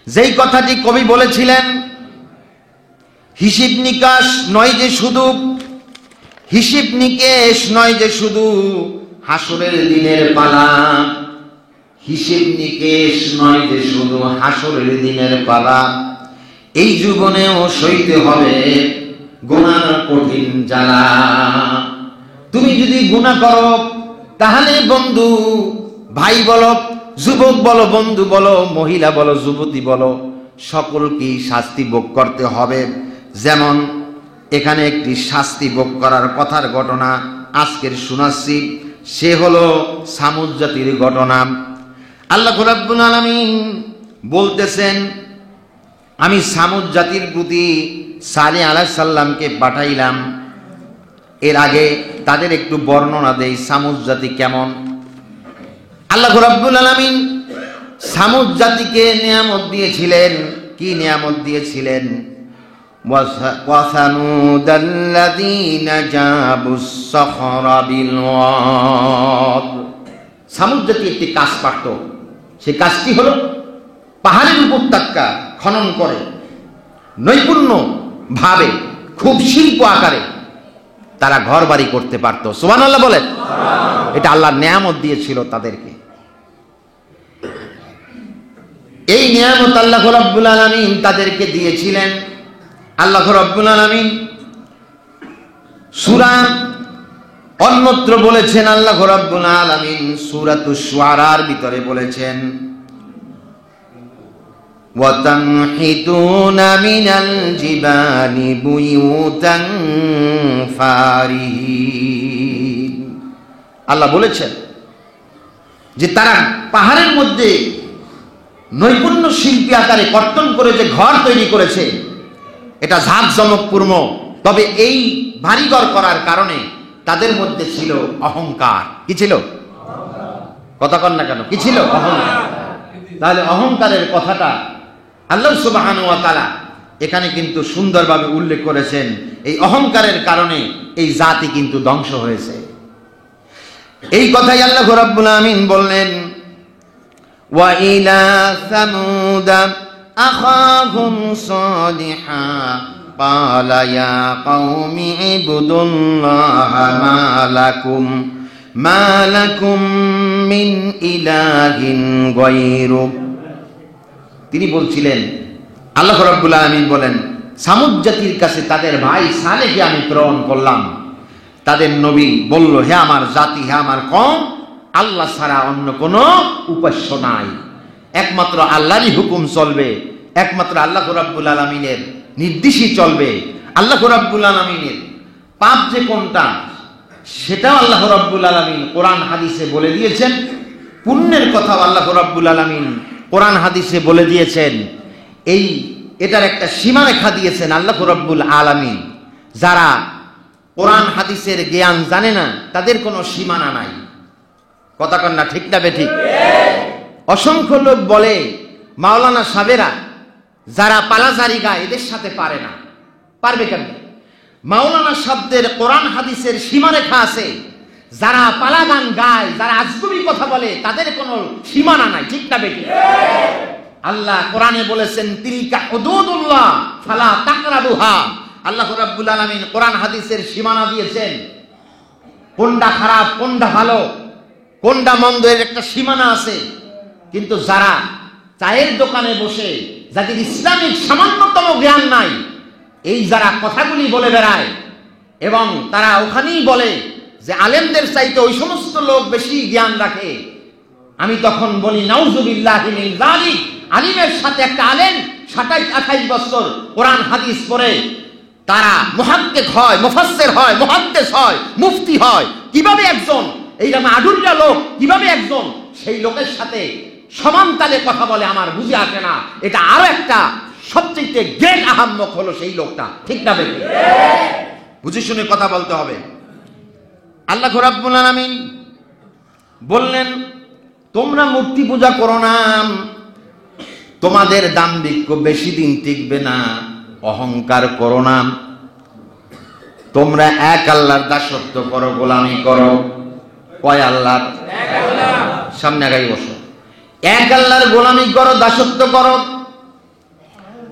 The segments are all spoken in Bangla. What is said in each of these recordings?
যেই কথাটি কবি বলেছিলেন, হিসিব নিকাশ নয় যে শুধু, হিসিব নিকেশ নয় যে শুধু হাসরের দিনের পালা, হিসিব নিকেশ নয় যে শুধু হাসরের দিনের পালা, এই জীবনেও সইতে হবে গুনার কঠিন জ্বালা। তুমি যদি গুনাহ করো তাহলে বন্ধু, ভাই বলো, যুবক বলো, বন্ধু বলো, মহিলা বলো, যুবতী বলো, সকলকেই শাস্তি ভোগ করতে হবে। যেমন এখানে একটি শাস্তি ভোগ করার কথার ঘটনা আজকের শোনাচ্ছি, সে হলো সামুদ জাতির ঘটনা। আল্লাহ রাব্বুল আলামিন বলতেছেন, আমি সামুদ জাতির প্রতি সালেহ আলাইহিস সালামকে পাঠাইলাম। এর আগে তাদের একটু বর্ণনা দেই সামুদ জাতি কেমন। আল্লাহ রাব্বুল আলামিন সামুদ জাতিকে নিয়ামত দিয়েছিলেন। কি নিয়ামত দিয়েছিলেন? ওয়াসানুদাল্লাযীনা জাবুস সখরা বিল ওয়াদ। সামুদ জাতি একটি কাজ পারত। সেই কাজটি হলো পাহাড়ের উপত্যকা খনন করে নৈপুণ্য ভাবে, খুব শিল্প আকারে তারা ঘর বাড়ি করতে পারত। সুবহানাল্লাহ বলেন। এটা আল্লাহর নিয়ামত দিয়েছিল তাদেরকে। এই নিয়ামত আল্লাহ রাব্বুল আলামিন তাদেরকে দিয়েছিলেন। আল্লাহ রাব্বুল আলামিন সূরা অন্যত্র বলেছেন, আল্লাহ রাব্বুল আলামিন সূরাতুশ শুআরার ভিতরে বলেছেন, وَتَنْحِتُونَ مِنَ الْجِبَالِ بُيُوتًا فَارِهِينَ। আল্লাহ বলেছেন যে তারা পাহাড়ের মধ্যে নৈপুণ্য শিল্পী আকারে কর্তন করে যে ঘর তৈরি করেছে, এটা জাঁকজমকপূর্ণ। তবে এই বাড়িঘর করার কারণে তাদের মধ্যে ছিল অহংকার। কি ছিল? কথা কন না কেন? কি ছিল? অহংকার। তাহলে অহংকারের কথাটা আল্লাহ সুবহানাহু ওয়া তাআলা এখানে কিন্তু সুন্দরভাবে উল্লেখ করেছেন। এই অহংকারের কারণে এই জাতি কিন্তু ধ্বংস হয়েছে। এই কথাই আল্লাহ রাব্বুল আমিন বললেন, ওয়া ইলা সামুদ আখাহুম সালিহা ক্বালা ইয়া কওমি ইবুদুল্লাহা মা লাকুম মিন ইলাহিন গায়রু। তিনি বলছিলেন, আল্লাহ রাব্বুল আলামিন বলেন, সামুদ জাতির কাছে তাদের ভাই সালেহকে আমি প্রেরণ করলাম। তাদের নবী বলল, হে আমার জাতি, হে আমার কওম, আল্লাহ ছাড়া অন্য কোনো উপাস্য নাই। একমাত্র আল্লাহরই হুকুম চলবে, একমাত্র আল্লাহ রাব্বুল আলামিনের নির্দেশই চলবে। আল্লাহ রাব্বুল আলামিনের পাপ যে কোনটা সেটাও আল্লাহ রাব্বুল আলামিন কোরআন হাদিসে বলে দিয়েছেন। পুণ্যের কথাও আল্লাহ রাব্বুল আলামিন কোরআন হাদিসে বলে দিয়েছেন। এটার একটা সীমারেখা দিয়েছেন আল্লাহ রাব্বুল আলামিন। যারা কোরআন হাদিসের জ্ঞান জানে না তাদের কোনো সীমানা নাই। কথা কন না ঠিক না বেঠিক? অসংখ্য লোক বলে মাওলানা সাহেবেরা যারা পালাজারি গায় এদের সাথে পারে না। পারবে কেন? মাওলানা শব্দের কোরআন হাদিসের সীমারেখা আছে। যারা পালাগান গায়, যারা আজগুবি কথা বলে তাদের কোনো সীমানা নাই। ঠিক না বেঠিক? আল্লাহ কোরআনে বলেছেন, তিলকা হুদুদুল্লাহ ফালা তাকরাবুহা। আল্লাহ রাব্বুল আলামিন কোরআন হাদিসের সীমানা দিয়েছেন। কোনটা খারাপ, কোনটা ভালো, কোনটা মন্দ এর একটা সীমানা আছে। কিন্তু যারা চায়ের দোকানে বসে, যাদের ইসলামিক সামান্যতম জ্ঞান নাই, এই যারা কথাগুলি বলে বেড়ায় এবং তারা ওখানেই বলে যে আলেমদের চাইতে ওই সমস্ত লোক বেশি জ্ঞান রাখে, আমি তখন বলি নাউজুবিল্লাহি মিন যালিক। আলিমের সাথে একটা আলেম 27-28 বছর কোরআন হাদিস পড়ে তারা মুহাক্কিক হয়, মুফাসসির হয়, মুহাদ্দিস হয়, মুফতি হয়। কিভাবে একজন এইরকম আডুল্লা লোক কিভাবে একজন সেই লোকের সাথে সমান তালে কথা বলে আমার বুঝে আসে না। এটা আরো একটা সবচেয়ে গ্রেট আহাম্মক হলো সেই লোকটা। ঠিক না বেঠিক? বুঝে শুনে কথা বলতে হবে। আল্লাহ রাব্বুল আলামিন বললেন, তোমরা মূর্তি পূজা করো না, তোমাদের দাম্ভিক্য বেশি দিন টিকবে না। অহংকার করো না, তোমরা এক আল্লাহর দাসত্ব করো, গোলামি করো। কয় আল্লাহর? সামনে আগাই বসো। এক আল্লাহর গোলামি করো, দাসত্ব করো।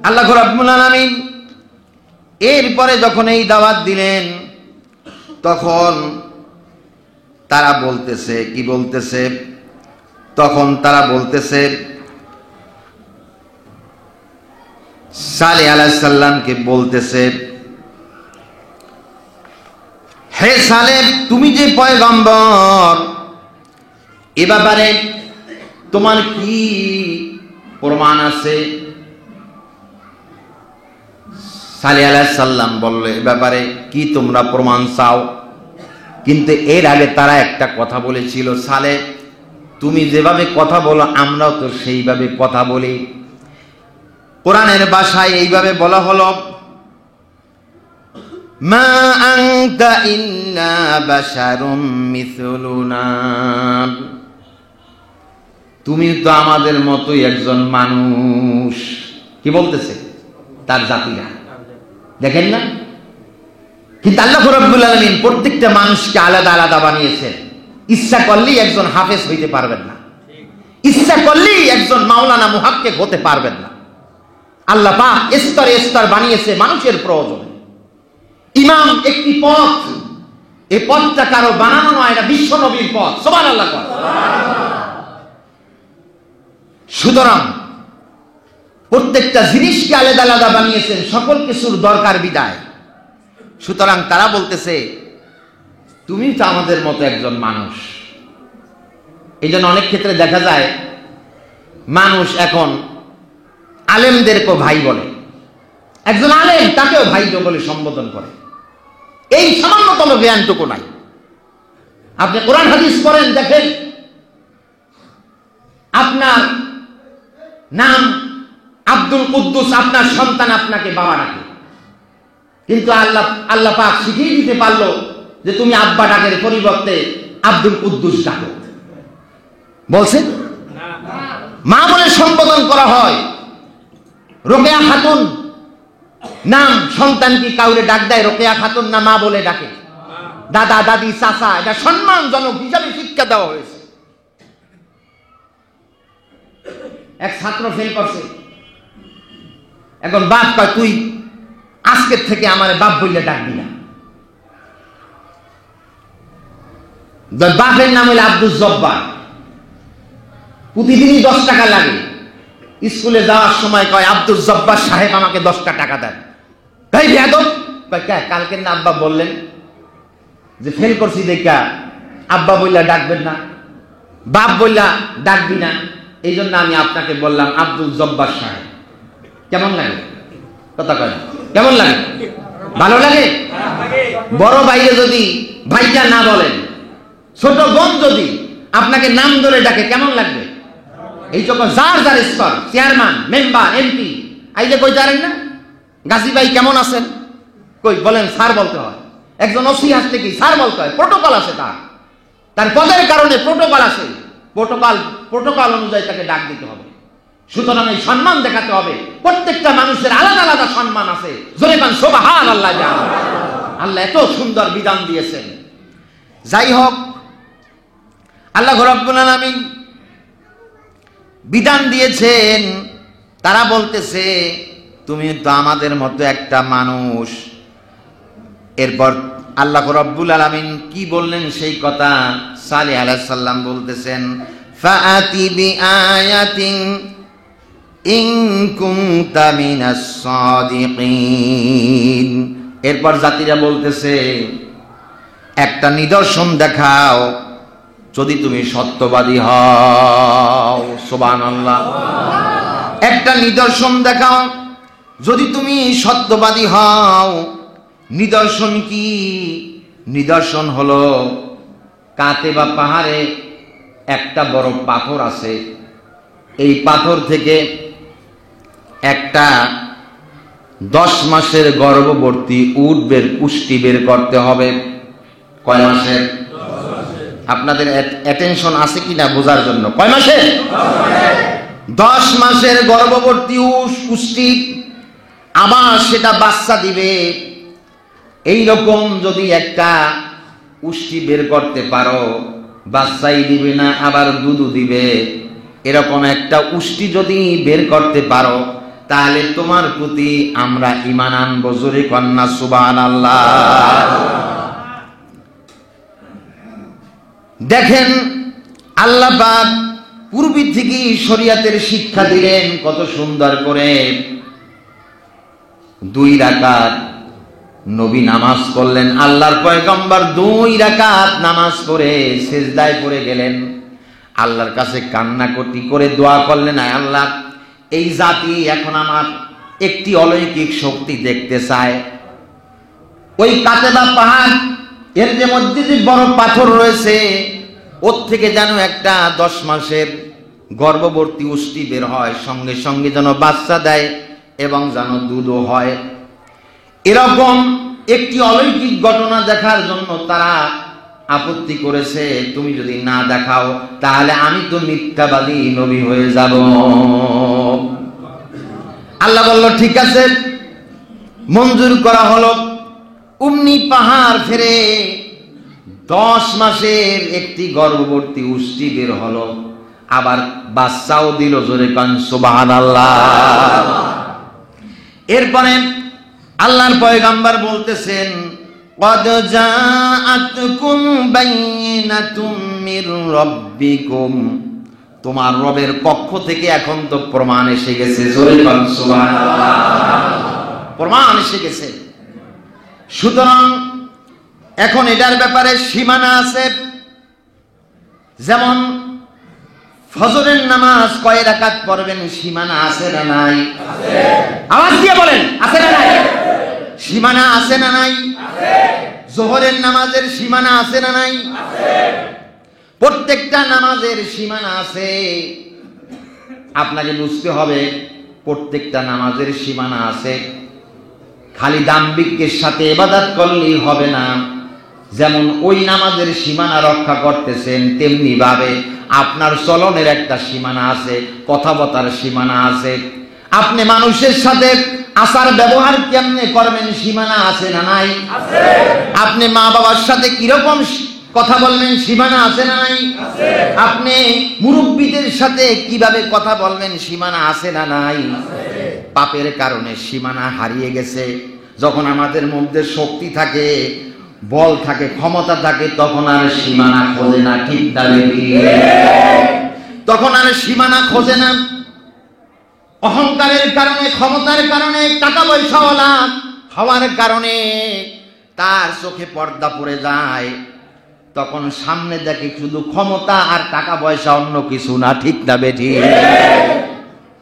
আল্লাহ রাব্বুল আলামিন এরপরে যখন এই দাওয়াত দিলেন, তখন তারা বলতেছে, কি বলতেছে? তখন তারা বলতেছে সালেহ আলাইহিস সালামকে বলতেছে, হে সালেহ, তুমি যে পয়গম্বর, এ ব্যাপারে তোমার কি প্রমাণ আছে? সালেহ আলাইহিস সালাম বলল, এ ব্যাপারে কি তোমরা প্রমাণ চাও? কিন্তু এর আগে তারা একটা কথা বলেছিল, সালেহ, তুমি যেভাবে কথা বলো আমরাও তো সেইভাবে কথা বলি। কোরআনের ভাষায় এইভাবে বলা হলো, মা আনতা ইল্লা বাশারুম মিসলুনা, তুমি তো আমাদের মতোই একজন মানুষ। কি বলতেছে তার জাতিরা? দেখেন না? কিন্তু আল্লাহ রাব্বুল আলামিন প্রত্যেকটা মানুষকে আলাদা আলাদা বানিয়েছেন। ইচ্ছা করলেই একজন হাফেজ হইতে পারবেন না, ইচ্ছা করলেই একজন মাওলানা মুহাক্কিক হতে পারবেন না। আল্লাহ পাক স্তরে স্তর বানিয়েছে মানুষের প্রয়োজনে। ইমাম একটি পথ, এই পথটা কারো বানানো নয়, এটা বিশ্ব নবীর পথ। সুবহানাল্লাহ। সুতরাং প্রত্যেকটা জিনিসকে আলাদা আলাদা বানিয়েছেন, সকল কিছুর দরকার বিদায়। সুতরাং তারা বলতেছে, তুমি তো আমাদের মতো একজন মানুষ। এই জন্য অনেক ক্ষেত্রে দেখা যায় মানুষ এখন আলেমদেরকেও ভাই বলে, একজন আলেম তাকেও ভাই বলে সম্বোধন করে। এই সামান্যতম জ্ঞানটুকু নাই। আপনি কোরআন হাদিস পড়েন, দেখেন আপনার নাম আব্দুল কুদ্দুস, আপনার সন্তান আপনাকে বাবা ডাকে, কিন্তু আল্লাহ পাক শিখিয়ে দিতে পারলো যে তুমি আব্বা ডাকের পরিবর্তে আব্দুল কুদ্দুস ডাকো। বলছে মা বলে সম্বোধন করা হয়। রোকেয়া খাতুন নাম সন্তান কি কাউরে ডাক দেয় রোকেয়া খাতুন না মা বলে ডাকে? দাদা দাদি চাচা, এটা সম্মানজনক হিসাবে শিক্ষা দেওয়া হয়েছে। এক ছাত্র ফেল করছে, এখন বাপ কয় তুই আজকের থেকে আমার বাপ বললে ডাকবি না। বাপের নাম হইল আব্দুল জব্বার। প্রতিদিনই 10 টাকা লাগে। স্কুলে যাওয়ার সময় কয় আব্দুল জব্বার সাহেব আমাকে 10টা টাকা দেন। তাই বেয়াদব, কালকে না আব্বা বললেন যে ফেল করছি দেখা আব্বা বললা ডাকবেন না, বাপ বললা ডাকবি না, এই জন্য আমি আপনাকে বললাম আব্দুল জব্বার সাহেব। কেমন লাগে? কথা কয় কেমন লাগে? ভালো লাগে? বড় ভাইকে যদি ভাইটা না বলেন, ছোট বোন যদি আপনাকে নাম ধরে ডাকে, কেমন লাগবে? এই চোখ যার যার স্তর, চেয়ারম্যান, মেম্বার, এমপি আইলে কই জানেন না, গাজী ভাই কেমন আছেন? কই বলেন স্যার বলতে হয়। একজন ওসি আসতে কি স্যার বলতে হয়? প্রোটোকল আছে, তার পদের কারণে প্রোটোকল আছে। প্রোটোকল অনুযায়ী তাকে ডাক দিতে হবে। সুতরাং এই সম্মান দেখাতে হবে। প্রত্যেকটা মানুষের আলাদা আলাদা সম্মান আছে। জোরে কান সুবহানাল্লাহ। আল্লাহ এত সুন্দর বিধান দিয়েছেন। যাই হোক, আল্লাহ রাব্বুল আলামিন বিধান দিয়েছেন। তারা বলতেছে তুমি তো আমাদের মতো একটা মানুষ। এরপর আল্লাহ রাব্বুল আলামিন কি বললেন সেই কথা সালেহ আলাইহিস সালাম বলতেছেন, ফাআতি বিআয়াতিন ইন কুনতা মিনাস সাদিকিন। এরপর জাতিরা বলতেছে একটা নিদর্শন দেখাও যদি তুমি সত্যবাদী হও। সুবহানাল্লাহ। একটা নিদর্শন দেখাও যদি তুমি সত্যবাদী হও। নিদর্শন কি? নিদর্শন হলো কাতে বা পাহাড়ে একটা বড় পাথর আছে। এই পাথর থেকে একটা 10 মাসের গর্ভবতী উট পুষ্টি বের করতে হবে। কয় মাসের? আপনাদের অ্যাটেনশন আছে কিনা বোঝার জন্য, কয় মাসের? 10 মাসের গর্ভবতী উট পুষ্টি, আবার সেটা বাচ্চা দিবে। এই রকম যদি একটা পুষ্টি বের করতে পারো, বাচ্চাই দিবে না আবার দুধও দিবে, এরকম একটা পুষ্টি যদি বের করতে পারো, তাহলে তোমার প্রতি আমরা ঈমান আনবো। জোরে কন্যা সুবহানাল্লাহ। দেখেন আল্লাহ পাক পূর্বে থেকে শরীয়তের শিক্ষা দিলেন কত সুন্দর করে। 2 রাকাত নবী নামাজ পড়লেন, আল্লাহর পয়গম্বর 2 রাকাত নামাজ পড়ে সিজদায় পড়ে গেলেন, আল্লাহর কাছে কান্নাকাটি করে দোয়া করলেন, আয় আল্লাহ, এই জাতি এখন আমার একটি অলৌকিক শক্তি দেখতে চায়। ওই কাতেবা পাহাড় এর যে মধ্যে যে বড় পাথর রয়েছে, ওর থেকে যেন একটা 10 মাসের গর্ভবতী উষ্টি বের হয়, সঙ্গে সঙ্গে যেন বাচ্চা দেয় এবং যেন দুধও হয়। এরকম একটি অলৌকিক ঘটনা দেখার জন্য তারা আপত্তি করেছে। তুমি যদি না দেখাও তাহলে আমি তো মিথ্যাবাদী নবী হয়ে যাব। আল্লাহ বলল, ঠিক আছে, মঞ্জুর করা হলো। অমনি পাহাড় ফেরে 10 মাসের একটি গর্ভবতী উষ্টি বের হলো, আবার বাচ্চাও দিল। জোরে কান সুবহানাল্লাহ। এরপরে আল্লাহর পয়গম্বর বলতেছেন, قد جاءتكم بينة من ربكم, তোমার রবের পক্ষ থেকে এখন তো প্রমাণ এসে গেছে। জোরে বল সুবহানাল্লাহ। প্রমাণ এসে গেছে। সুতরাং এখন এটার ব্যাপারে সীমানা আছে। যেমন ফজরের নামাজ কয় রাকাত পড়বেন, সীমানা আছে না নাই? আছে। আওয়াজ দিয়ে বলেন, আছে না নাই? সীমানা আছে না নাই? আছে। যোহরের নামাজের সীমানা আছে না নাই? আছে। প্রত্যেকটা নামাজের সীমানা আছে। আপনাকে বুঝতে হবে প্রত্যেকটা নামাজের সীমানা আছে। খালি দাম্ভিকের সাথে ইবাদত করলেই হবে না। যেমন ওই নামাজের সীমানা রক্ষা করতেছেন, তেমনি ভাবে আপনার চলনের একটা সীমানা আছে, কথাবার্তার সীমানা আছে। আপনি মানুষের সাথে আচার ব্যবহার কেমনে করবেন, সীমানা আছে না নাই? আছে। আপনি মা বাবার সাথে কিরকম কথা বলবেন, সীমানা আছে না নাই? আছে। আপনি মুরব্বীদের সাথে কিভাবে কথা বলবেন, সীমানা আছে না নাই? আছে। পাপের কারণে সীমানা হারিয়ে গেছে। যখন আমাদের মধ্যে শক্তি থাকে, বল থাকে, ক্ষমতা থাকে, তখন আর সীমানা খোঁজে না। ঠিক দাবি, তখন আর সীমানা খোঁজে না। অহংকারের কারণে, ক্ষমতার কারণে, টাকা পয়সাওয়ালা হওয়ার কারণে তার চোখে পর্দা পড়ে যায়। তখন সামনে দেখে শুধু ক্ষমতা আর টাকা পয়সা, অন্য কিছু না। ঠিক না বেঠি?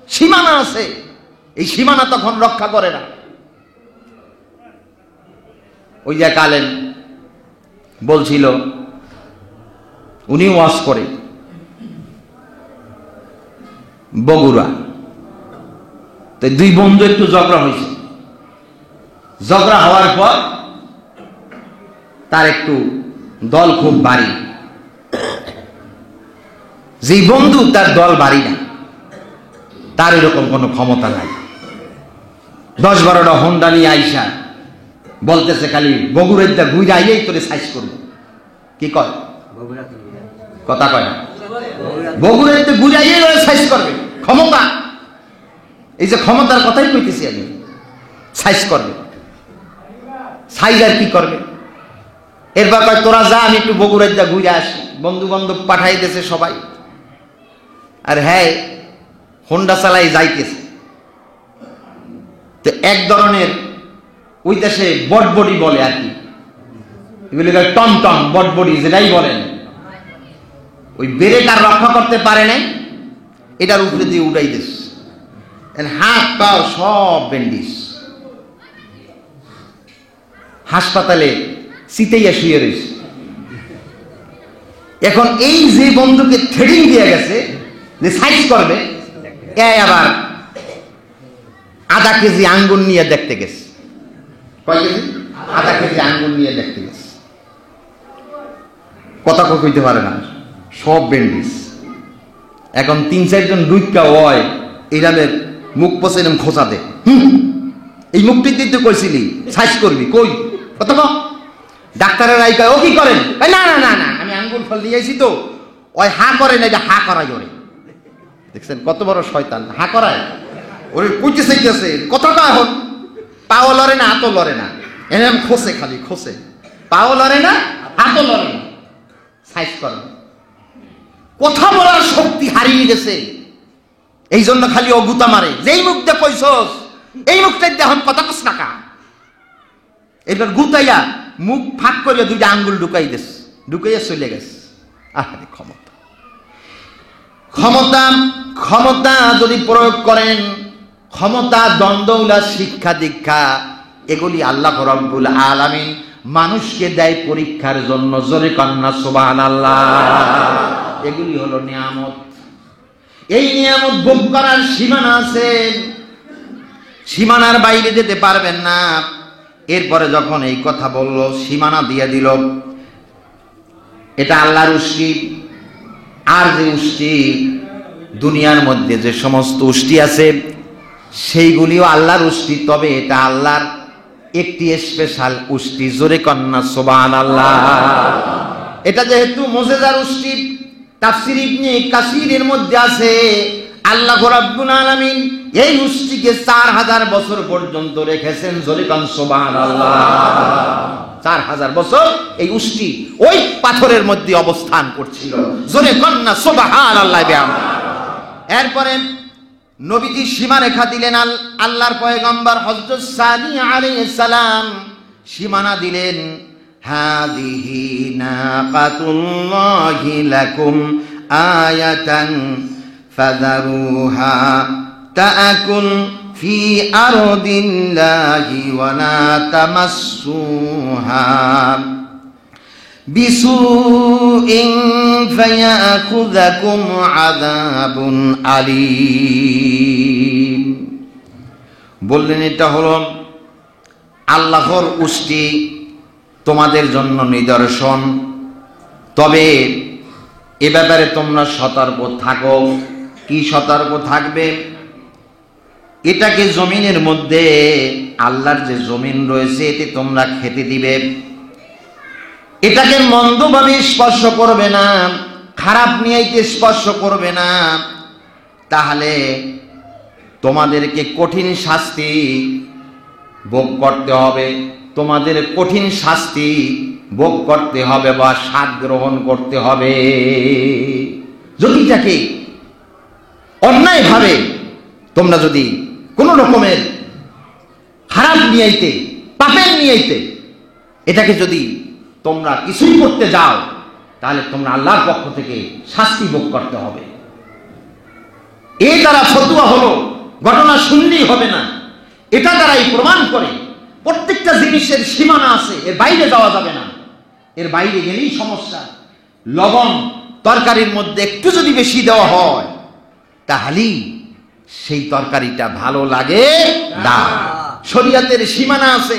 সীমানা আছে, এই সীমানা তখন রক্ষা করে না। ওই যে কালেন বলছিল, উনি ওয়াজ করে বগুড়া, তো 2 বন্ধু একটু ঝগড়া হয়েছে। ঝগড়া হওয়ার পর তার একটু দল খুব ভারী। যে বন্ধু তার দল ভারী না, তার এরকম কোনো ক্ষমতা নাই। 10-12টা হোন্ডা নিয়ে আইসা বলতেছে, খালি বগুড়ের দা ঘুরে আইয়েই তোরে সাইজ করবো। কি কয়? কথা কয় না। বগুড়ের দা ঘুরে আইয়েই ওরা সাইজ করবে। ক্ষমতা, এই যে ক্ষমতার কথাই কইতেছি আমি। সাইজ করবে, সাইজ আর কি করবে? এরপর কয়, তোরা যা, আমি একটু বগুড়ের দা ঘুরে আসি। বন্ধু বান্ধব পাঠাইতেছে সবাই। আর হ্যাঁ, হোন্ডা চালাই যাইতেছে। তো এক ধরনের ওই দেশে বটবডি বলে আর কি, এগুলি টমটম বটবডি যেটাই বলেন, ওই ব্রেক আর রক্ষা করতে পারে নাই, এটার উপরে দিয়ে উঠাইতেছে। হাত পা সব ব্যান্ডিজ। হাসপাতালে চিতেইয়া শুয়ে রয়েছে। এখন এই যে বন্ধুকে থ্রেডিং দিয়ে গেছে যে সাইজ করবে, আবার ½ কেজি আঙ্গুর নিয়ে দেখতে গেছে। কয় কেজি? ½ কেজি আঙ্গুর নিয়ে দেখতে গেছে। কথা কইতে পারে না, সব ব্যান্ডিজ। এখন 3-4 জন ডুইকা হয়, এইরামের মুখ পচে এরকম খোঁচা দে। এই মুখটি দিতে কইছিলি সাইজ করবি, কই কত? ডাক্তারের আই কয়, ও কি করেন? না না না না, আমি আঙ্গুর ফল দিয়েছি তো। ওই হা করে না, এটা হা করাই ওরে। দেখছেন কত বড় শয়তান, হা করায়। ওরে কইতে চাইতেছে কথাটা এখন পাও লড়ে না হাতও লড়ে না, এরকম খোসে, খালি খোসে, পাও লড়ে না হাতও লড়ে না, সাইজ করে কথা বলার শক্তি হারিয়ে গেছে। এই জন্য খালি অগুতা মারে, যেই মুখ দিয়ে কইছস এই মুখটা এখন কথা কস না কা, এবার গুতাইয়া মুখ ফাঁক করিয়া দুইটা আঙ্গুল ঢুকাই দিস, ঢুকাইয়া চলে গেছে। আরে ক্ষমতা, ক্ষমতা, ক্ষমতা যদি প্রয়োগ করেন, ক্ষমতা, দ্বন্দ্বউলা, শিক্ষা দীক্ষা, এগুলি আল্লাহ রাব্বুল আলামিন মানুষকে দেয় পরীক্ষার জন্য। জোরে কন্যা সুবহানাল্লাহ। এগুলি হলো নিয়ামত। এই নিয়ামত ভোগ করার সীমানা আছে, সীমানার বাইরে যেতে পারবেন না। এরপরে যখন এই কথা বলল, সীমানা দিয়ে দিল, এটা আল্লাহর উষ্টি। আর যে উষ্টি, দুনিয়ার মধ্যে যে সমস্ত উষ্টি আছে সেইগুলিও আল্লাহর উষ্টি, তবে এটা আল্লাহর একটি স্পেশাল উষ্টি। জোরে কন্যা সুবহানাল্লাহ। এটা যেহেতু মুজিজার উষ্টি, তাফসীর ইবনে কাসিরের মধ্যে আছে আল্লাহ রাব্বুল আলামিন এই উষ্টিকে 4000 বছর পর্যন্ত রেখেছেন। জোরে কন্যা সুবহানাল্লাহ। 4000 বছর এই উষ্টি ওই পাথরের মধ্যে অবস্থান করছিল। জোরে কন্যা সুবহানাল্লাহ। এরপরে নবীজি সীমারেখা দিলেন, আল্লাহর পয়গম্বর হযরত সানি আলাইহিস সালাম সীমানা দিলেন, হাদিহি নাকাতুল্লাহি লাকুম আয়াতান ফাযারুহা তাআকুল ফি আরদিল্লাহি ওয়া লা তামাসসুহা বিসুইন ফায়াখুযাকুম আযাবুন আলীম। বললেন এটা হলো আল্লাহর উষ্টি, তোমাদের জন্য নিদর্শন, তবে এ ব্যাপারে তোমরা সতর্ক থাকো। কি সতর্ক থাকবে? এটাকে জমিনের মধ্যে, আল্লাহর যে জমিন রয়েছে এতে তোমরা খেতে দিবে, এটাকে মন্দভাবে স্পর্শ করবে না, খারাপ নিয়াইতে স্পর্শ করবে না, তাহলে তোমাদেরকে কঠিন শাস্তি ভোগ করতে হবে, তোমাদের কঠিন শাস্তি ভোগ করতে হবে বা স্বাদ গ্রহণ করতে হবে। যদি এটাকে অন্যায়ভাবে তোমরা যদি কোন রকমের খারাপ নিয়াইতে, পাপের নিয়াইতে এটাকে যদি তোমরা কিছুই করতে যাও, তাহলে তোমরা আল্লাহর পক্ষ থেকে শাস্তি ভোগ করতে হবে। এই দ্বারা ফতোয়া হলো, ঘটনা শুনলেই হবে না, এটা দ্বারাই প্রমাণ করে প্রত্যেকটা জিনিসের সীমানা আছে, এর বাইরে যাওয়া যাবে না, এর বাইরে গেলেই সমস্যা। লবণ তরকারির মধ্যে একটু যদি বেশি দেওয়া হয়, তাহলেই সেই তরকারিটা ভালো লাগে না। শরীয়তের সীমানা আছে।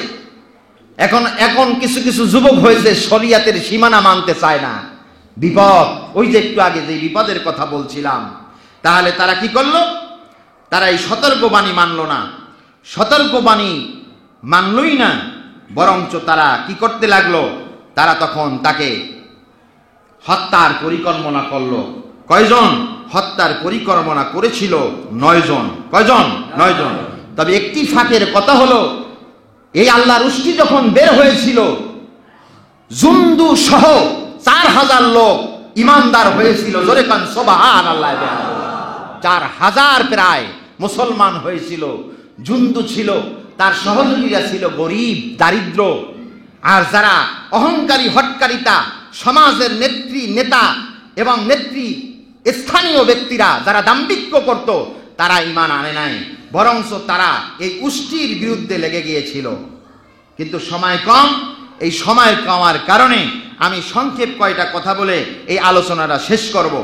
এখন কিছু কিছু যুবক হয়েছে শরীয়তের সীমানা মানতে চায় না, বিপদ। ওই যে একটু আগে যে বিপদের কথা বলছিলাম, তাহলে তারা কি করলো? তারা এই সতর্কবাণী মানলো না, সতর্কবাণী মানলই না, বরঞ্চ তারা কি করতে লাগলো? তারা তখন তাকে হত্যার পরিকল্পনা করলো। কয়জন হত্যার পরিকল্পনা করেছিল? 9 জন। কয়জন? 9 জন। তবে একটি ফাঁকের কথা হলো, এই আল্লাহর উষ্টি যখন বের হয়েছিল, জুন্দু সহ 4000 লোক ইমানদার হয়েছিল। জোরে কান সুবহানাল্লাহ। 4000 প্রায় মুসলমান হয়েছিল। জুন্দু ছিল, তার সহযোগীরা ছিল গরিব, দারিদ্র। আর যারা অহংকারী, হটকারিতা, সমাজের নেত্রী, নেতা এবং নেত্রী, স্থানীয় ব্যক্তিরা যারা দাম্ভিক্য করত, তারা ঈমান আনে নাই, বরঞ্চ তারা এই উষ্টির বিরুদ্ধে লেগে গিয়েছিল। কিন্তু সময় কম, এই সময় কমার কারণে আমি সংক্ষেপ কয়টা কথা বলে এই আলোচনাটা শেষ করব।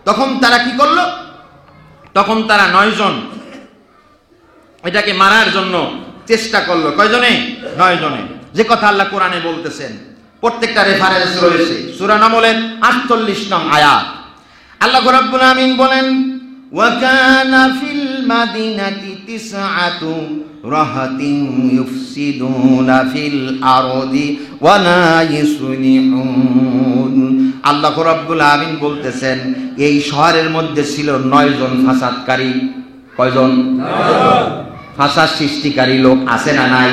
তখন তারা কি করল? তখন তারা 9 জন এটাকে মারার জন্য চেষ্টা করলো। কয়জনে? 9 জনে। যে কথা আল্লাহ কোরআনে বলতেছেন, প্রত্যেকটা রেফারেন্স রয়েছে। সূরা নামলের 48 নং আয়াত। আল্লাহ রাব্বুল আমিন বলেন, ওয়া কানা ফিল মাদিনাতি তিসআতু রাহাতিন ইউফসিদুনা ফিল আরদি ওয়া লা ইউসলিহুন। আল্লাহ রাব্বুল আমিন বলতেছেন, এই শহরের মধ্যে ছিল 9 জন ফাসাদকারী। কয়জন? ফাসাদ সৃষ্টিকারী লোক আছে না নাই?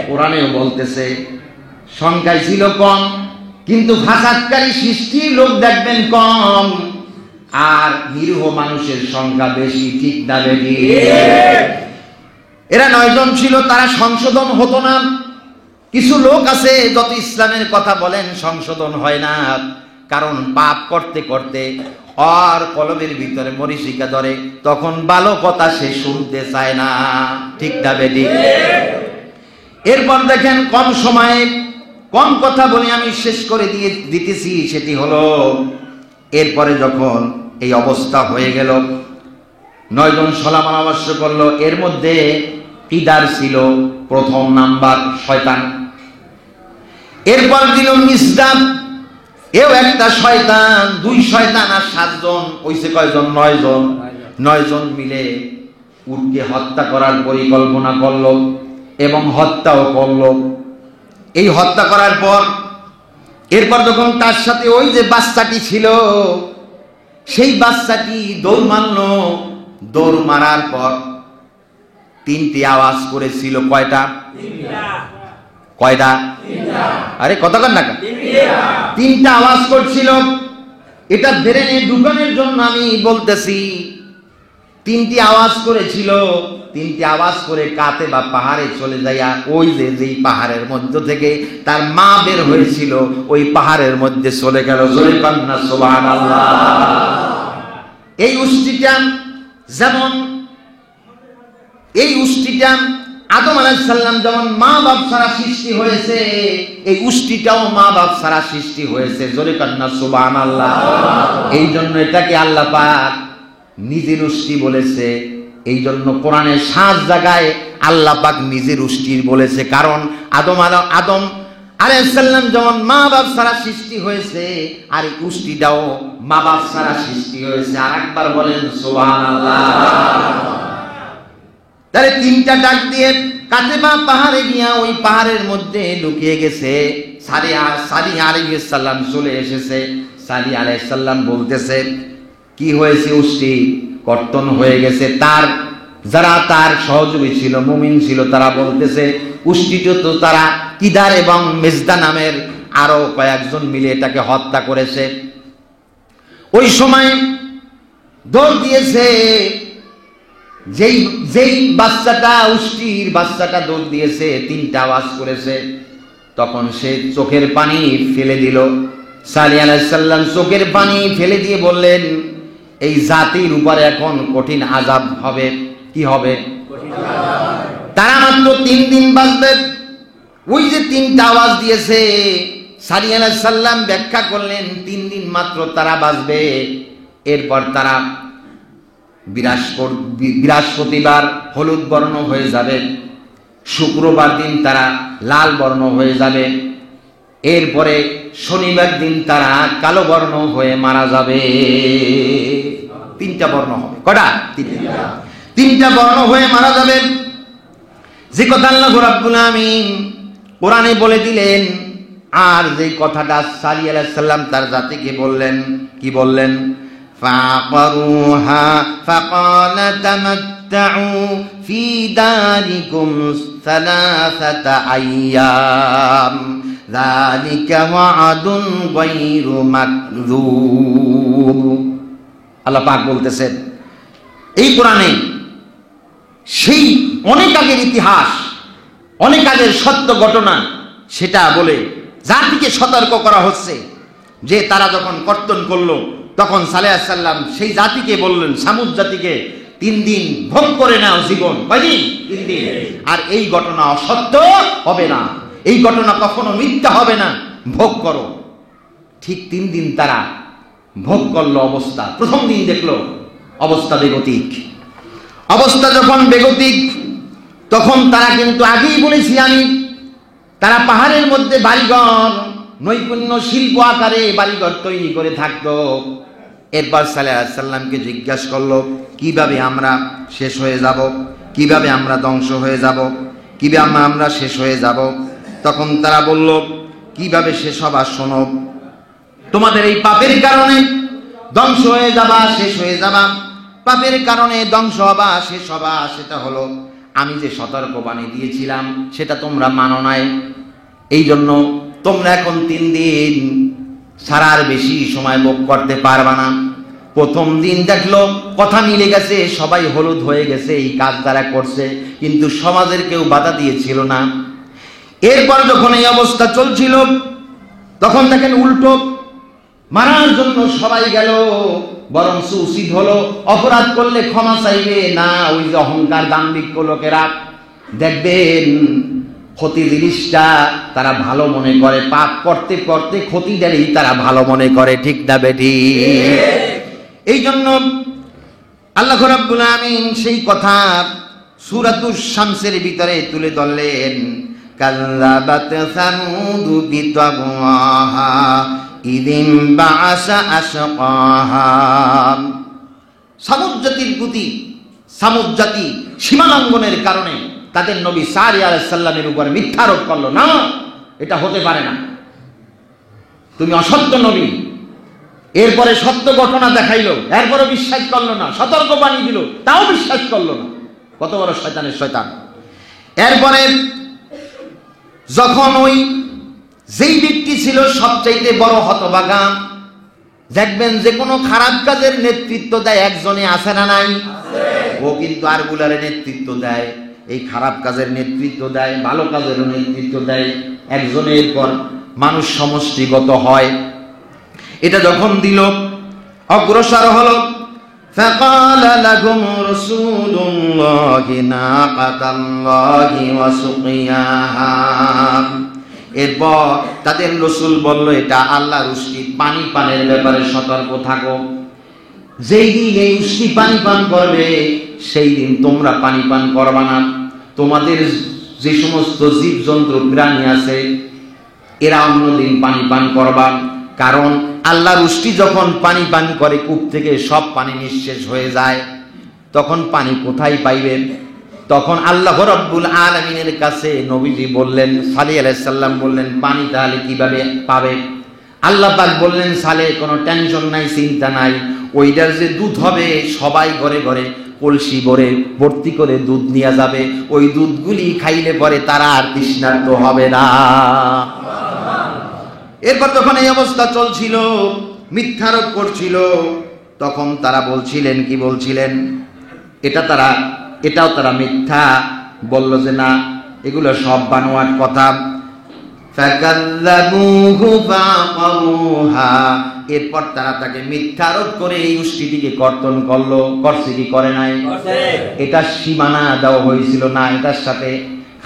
কোরআনেও বলতেছে সংখ্যায় ছিল কম, কিন্তু ফাসাদকারী সৃষ্টির লোক দেখবেন কম, আর নিরীহ মানুষের সংখ্যা বেশি। ঠিক না বেশি? এরা 9 জন ছিল, তারা সংশোধন হতো না। কিছু লোক আছে যত ইসলামের কথা বলেন সংশোধন হয় না, কারণ পাপ করতে করতে আর কলমের ভিতরে মরিচিকা ধরে, তখন ভালো কথা সে শুনতে চায় না। ঠিক না বেটি? এরপর দেখেন, কম সময়ে কম কথা বলে আমি শেষ করে দিতেছি, সেটি হলো এরপরে যখন এই অবস্থা হয়ে গেল, 9 জন সলাম পরামর্শ করলো, এর মধ্যে ইদার ছিল প্রথম নাম্বার শয়তান। এরপর দিল মিসদাম, এও একটা শয়তান। 2 শয়তান আর 7 জন, হইছে কয়জন? 9 জন। 9 জন মিলে উটকে হত্যা করার পরিকল্পনা করলো এবং হত্যাও করলো। এই হত্যা করার পর এরপর যখন তার সাথে ওই যে বাচ্চাটি ছিল, সেই বাচ্চাটি দৌড় মারলো। দৌড় মারার পর 3টি আওয়াজ করেছিল। কয়টা? কয়টা? আরে কথা কন না। 3টা আওয়াজ করছিল। এটা ব্রেনে ঢুকানোর জন্য আমি বলতেছি, 3টি আওয়াজ করেছিল। 3টি আওয়াজ করে কাতে বা পাহাড়ে চলে যাইয়া ওই যেই পাহাড়ের মধ্য থেকে তার মা বের হয়েছিল, ওই পাহাড়ের মধ্যে চলে গেল। জোরে কান্না সুবহানাল্লাহ। এই উষ্টিটা যেমন, এই উষ্টিটা আদম আলাইহিস সালাম যেমন মা বাপ ছাড়া সৃষ্টি হয়েছে, এই উষ্টিটাও মা বাপ ছাড়া সৃষ্টি হয়েছে। জোরে কান্না সুবহানাল্লাহ। এই জন্য এটাকে আল্লাহ পাক নিজের উষ্টি বলেছে। এই জন্য কোরআনের 7 জায়গায় আল্লাহ পাক নিজের উষ্টির বলেছে, কারণ আদম আলাইহিস সালাম যেমন মা বাপ ছাড়া সৃষ্টি হয়েছে, আর এই উষ্টিটাও মা বাপ ছাড়া সৃষ্টি হয়েছে। আরেকবার বলেন সুবহানাল্লাহ। তাহলে 3টা ডাক দিয়ে কাতেবা পাহাড়ে গিয়া ওই পাহাড়ের মধ্যে লুকিয়ে গেছে। সালি আলাইহিস সালাম চলে এসেছে। সালি আলাইহিস সালাম বলতেছে, কি হয়েছে? উষ্টি কর্তন হয়ে গেছে। যারা তার সহযোগী ছিল, মুমিন ছিল, তারা বলতেছে উষ্টিটা তো তারা কিদার এবং মেজদা নামের আরো কয়েকজন মিলে এটাকে হত্যা করেছে। ওই সময় দৌড় দিয়েছে যেই বাচ্চাটা, উষ্টির বাচ্চাটা দৌড় দিয়েছে, 3টা আওয়াজ করেছে, তখন সে চোখের পানি ফেলে দিল। সালি আলাইহিস সালাম চোখের পানি ফেলে দিয়ে বললেন, এই জাতির উপরে এখন কঠিন আযাব হবে। কি হবে? তারা মাত্র 3 দিন বাঁচবে। ওই যে 3টা আওয়াজ দিয়েছে, সালি আলাইহিস সালাম ব্যাখ্যা করলেন 3 দিন মাত্র তারা বাঁচবে। এরপর তারা বৃহস্পতিবার হলুদ বর্ণ হয়ে যাবে, শুক্রবার দিন তারা লাল বর্ণ হয়ে যাবে, এরপরে শনিবার দিন তারা কালো বর্ণ হয়ে মারা যাবে। 3টা বর্ণ হবে। কটা? 3টা বর্ণ হয়ে মারা যাবে। যে কথা আল্লাহ রাব্বুল আমিন কোরআনে বলে দিলেন, আর যে কথাটা সালি আলাইহিস সালাম তার জাতিকে বললেন, কি বললেন? ফাকারুহা ফাকালা তামাত্তাউ ফি দারিকুম সালাসাতা আইয়াম যালিকা ওয়া'দুন গায়রু মাকযুব। আল্লাহ পাক বলতেছেন এই কোরআনে সেই অনেক আগের ইতিহাস, অনেক আগের সত্য ঘটনা, সেটা বলে জাতিকে সতর্ক করা হচ্ছে যে তারা যখন কর্তন করলো, তখন সালেহ আলাইহিস সালাম সেই জাতিকে বললেন, সামুদ জাতিকে, 3 দিন ভোগ করে নাও জীবন। কয়দিন? 3 দিন। আর এই ঘটনা অসত্য হবে না, এই ঘটনা কখনো মিথ্যা হবে না, ভোগ করো। ঠিক 3 দিন তারা ভোগ করলো। অবস্থা প্রথম দিন দেখলো অবস্থা বেগতিক। অবস্থা যখন বেগতিক, তখন তারা কিন্তু আগেই বলেছি আমি, তারা পাহাড়ের মধ্যে বাড়িঘর, নৈপুণ্য শিল্প আকারে বাড়িঘর তৈরি করে থাকতো। এরপর সালেহ আলাইহিস সালামকে জিজ্ঞাসা করলো, কিভাবে আমরা শেষ হয়ে যাব, কিভাবে আমরা ধ্বংস হয়ে যাব, কিভাবে আমরা শেষ হয়ে যাব? তখন তারা বলল, কিভাবে শেষ হবা? শোনো, তোমাদের এই পাপের কারণে ধ্বংস হয়ে যাবা, শেষ হয়ে যাবা। পাপের কারণে ধ্বংস হবা, শেষ হবা, সেটা হলো আমি যে সতর্কবাণী দিয়েছিলাম সেটা তোমরা মানো নাই। এই জন্য তোমরা এখন 3 দিন ছাড়ার বেশি সময় ভোগ করতে পারবা না। প্রথম দিন দেখলো কথা মিলে গেছে, সবাই হলুদ হয়ে গেছে, এই কাজ তারা করছে, কিন্তু সমাজের কেউ বাধা দিয়েছিল না। এরপর যখন এই অবস্থা চলছিল তখন দেখেন উল্টো মারার জন্য সবাই গেল, বরং উচিত হলো অপরাধ করলে ক্ষমা চাইবে না। ওই যে অহংকার দাম্ভিক লোকেরা দেখবেন ক্ষতি জিনিসটা তারা ভালো মনে করে, পাপ করতে করতে ক্ষতি দেরি তারা ভালো মনে করে, ঠিক না বেটি? এই জন্য আল্লাহ রাব্বুল আমিন সেই কথা সূরাতুশ শামসের ভিতরে তুলে ধরলেন, কাল্লাবাত সামুদু বিতাগওয়াহা ইদিন বাআসা আশকাহা। সামুদ জাতির প্রতি, সামুদ জাতি সীমালঙ্ঘনের কারণে তাদের নবী সালেহ আলাইহিস সালামের উপর মিথ্যা আরোপ করলো। না, এটা হতে পারে না, তুমি অসত্য নবী। এরপরে সত্য ঘটনা দেখাইলো, এরপরে বিশ্বাস করলো না। সতর্কবাণী দিল, তাও বিশ্বাস করলো না। কত বড় শয়তানের শয়তান! এরপরে যখন ওই যেই ব্যক্তি ছিল সবচাইতে বড় হতভাগা, দেখবেন যে কোনো খারাপ কাজের নেতৃত্ব দেয় একজনে, আছে না নাই? ও কিন্তু আরগুলারে নেতৃত্ব দেয়, এই খারাপ কাজের নেতৃত্ব দেয়, ভালো কাজেরও নেতৃত্ব দেয় একজনের পর মানুষ সমষ্টিগত হয়। এটা যখন দিল, অগ্রসর হলো, فقال لهم رسول الله ناقة الله وسقياها। এরপর তাদের রাসূল বলল, এটা আল্লাহর উষ্টি, পানি পানের ব্যাপারে সতর্ক থাকো। যেই দিন এই উষ্টি পানি পান করবে সেই দিন তোমরা পানি পান করবা না। তোমাদের যে সমস্ত জীবজন্তু প্রাণী আছে এরা অন্যদিন পানি পান করবা। কারণ আল্লাহর উষ্টি যখন পানি পান করে কূপ থেকে সব পানি নিঃশেষ হয়ে যায়, তখন পানি কোথায় পাইবেন? তখন আল্লাহ রাব্বুল আলামিনের কাছে নবীজি বললেন, সালেহ আলাইহিস সালাম বললেন, পানি তাহলে কিভাবে পাবে? আল্লাহ পাক বললেন, সালেহ কোনো টেনশন নাই, চিন্তা নাই, ওইটার যে দুধ হবে সবাই ঘরে ঘরে কলসি ভরে ভর্তি করে দুধ নিয়ে যাবে, ওই দুধগুলি খাইলে পরে তারা আর তৃষ্ণার্ত হবে না। এরপর যখন এই অবস্থা চলছিল, মিথ্যারোপ করছিল, তখন তারা বলছিলেন, কি বলছিলেন? এটাও তারা মিথ্যা বলল যে না, এগুলো সব বানোয়াট কথা। ফাকাল্লাবুহু ফাকারুহা। এরপর তারা তাকে মিথ্যারোপ করে এই উষ্টিটিকে কর্তন করলো। করছে কি করে নাই? এটা সীমানা দেওয়া হয়েছিল না, এটার সাথে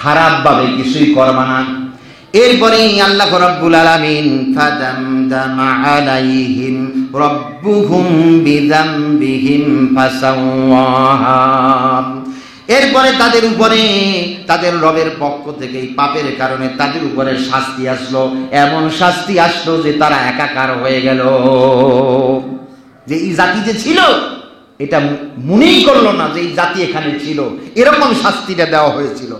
খারাপ ভাবে কিছুই করবা না। এরপরে আল্লাহ রাব্বুল আলামিন ফাদামদামা আলাইহিম রাব্বুহুম বিযামবিহিম ফাসাওয়াহা। এরপরে তাদের উপরে তাদের রবের পক্ষ থেকে এই পাপের কারণে তাদের উপরে শাস্তি আসলো, এমন শাস্তি আসলো যে তারা একাকার হয়ে গেল। যে এই জাতি যে ছিল এটা মনেই করলো না যে এই জাতি এখানে ছিল, এরকম শাস্তিটা দেওয়া হয়েছিল।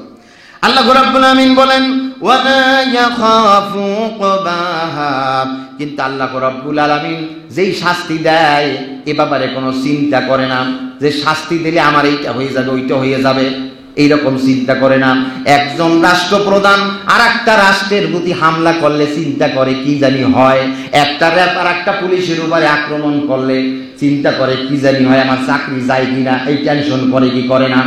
আল্লাহ রাব্বুল আমিন বলেন, ওয়ালা ইয়াখাফু উকবাহা। কিন্তু আল্লাহ রাব্বুল আলামিন যেই শাস্তি দেয় এ ব্যাপারে কোনো চিন্তা করে না, যে শাস্তি দিলে আমার এইটা হয়ে যাবে ওইটা হয়ে যাবে, এইরকম চিন্তা করে না। একজন রাষ্ট্রপ্রধান আর একটা রাষ্ট্রের প্রতি হামলা করলে চিন্তা করে কি জানি হয়, একটা র্যাব আর একটা পুলিশের উপরে আক্রমণ করলে চিন্তা করে কি জানি হয়, আমার চাকরি যায় কিনা, এই টেনশন করে কি করে না?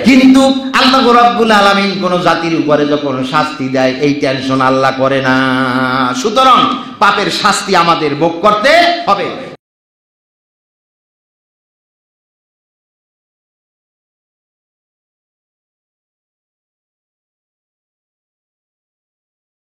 কিন্তু আল্লাহ রাব্বুল আলামিন কোন জাতির উপরে যখন শাস্তি দেয় এই টেনশন আল্লাহ করে না। সুতরাং পাপের শাস্তি আমাদের ভোগ করতে হবে।